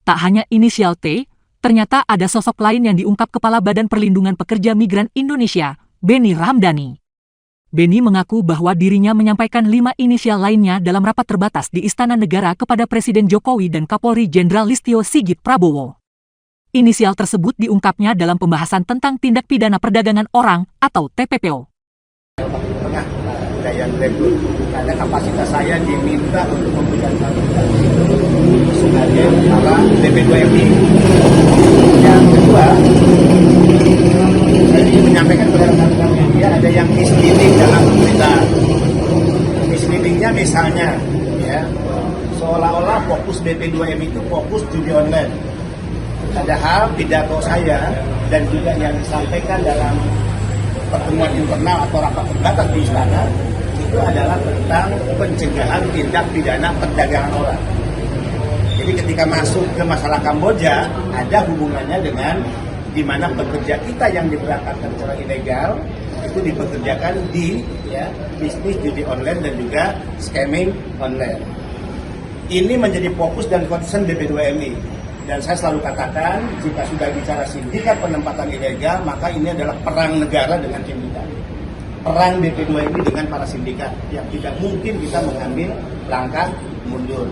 Tak hanya inisial T, ternyata ada sosok lain yang diungkap Kepala Badan Perlindungan Pekerja Migran Indonesia, Benny Ramdhani. Benny mengaku bahwa dirinya menyampaikan 5 inisial lainnya dalam rapat terbatas di Istana Negara kepada Presiden Jokowi dan Kapolri Jenderal Listio Sigit Prabowo. Inisial tersebut diungkapnya dalam pembahasan tentang tindak pidana perdagangan orang atau TPPO. Yang rekrut, karena kapasitas saya diminta untuk memberikan klarifikasi sebagai kepala BP2MI. Yang kedua, saya ingin menyampaikan kepada rekan-rekan media ada yang misleading dalam berita. Misleadingnya misalnya, ya, seolah-olah fokus BP2MI itu fokus judi online. Padahal pidato saya dan juga yang disampaikan dalam pertemuan internal atau rapat terbatas di istana itu adalah tentang pencegahan tindak pidana perdagangan orang. Jadi ketika masuk ke masalah Kamboja ada hubungannya dengan di mana pekerja kita yang diberangkatkan secara ilegal itu dipekerjakan di bisnis judi online dan juga scamming online. Ini menjadi fokus dan concern BP2MI. Dan saya selalu katakan, jika sudah bicara sindikat penempatan ilegal, maka ini adalah perang negara dengan sindikat. Perang BP2 ini dengan para sindikat, yang tidak mungkin kita mengambil langkah mundur.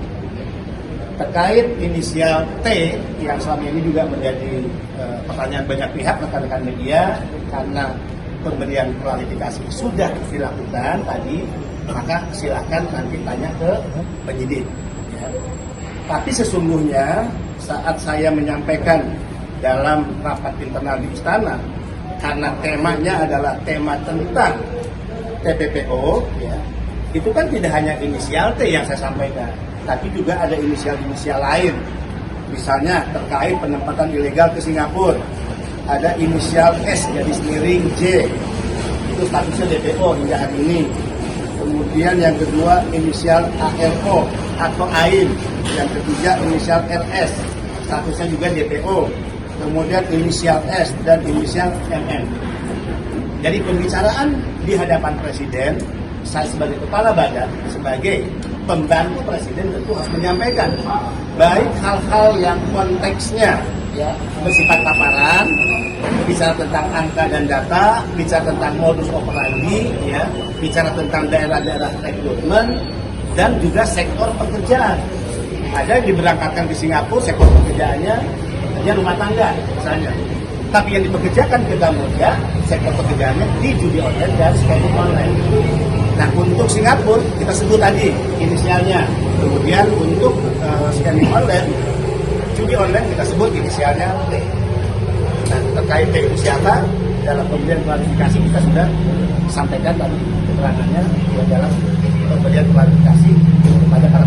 Terkait inisial T, yang selama ini juga menjadi pertanyaan banyak pihak, rekan-rekan media, karena pemberian klarifikasi sudah dilakukan tadi, maka silakan nanti tanya ke penyidik. Ya. Tapi sesungguhnya, saat saya menyampaikan dalam rapat internal di istana, karena temanya adalah tema tentang TPPO, ya, itu kan tidak hanya inisial T yang saya sampaikan, tapi juga ada inisial-inisial lain. Misalnya terkait penempatan ilegal ke Singapura, ada inisial S garis miring J, itu statusnya DPO hingga hari ini. Kemudian yang kedua inisial ARO atau AIN, yang ketiga inisial RS, statusnya juga DPO, kemudian inisial S dan inisial MM. Jadi pembicaraan di hadapan Presiden, saya sebagai kepala badan, sebagai pembantu Presiden tentu harus menyampaikan baik hal-hal yang konteksnya bersifat paparan, bicara tentang angka dan data, bicara tentang modus operandi, bicara tentang daerah-daerah rekrutmen, dan juga sektor pekerjaan. Ada yang diberangkatkan ke Singapura, sektor pekerjaannya kerja rumah tangga misalnya. Tapi yang dipekerjakan ke Kamboja, sektor pekerjaannya di judi online dan scamming online. Nah, untuk Singapura kita sebut tadi inisialnya. Kemudian untuk scamming online, judi online kita sebut inisialnya T. Nah, terkait T itu siapa? Dalam pemberian klarifikasi kita sudah sampaikan tadi keterangannya dalam pemberian klarifikasi kepada para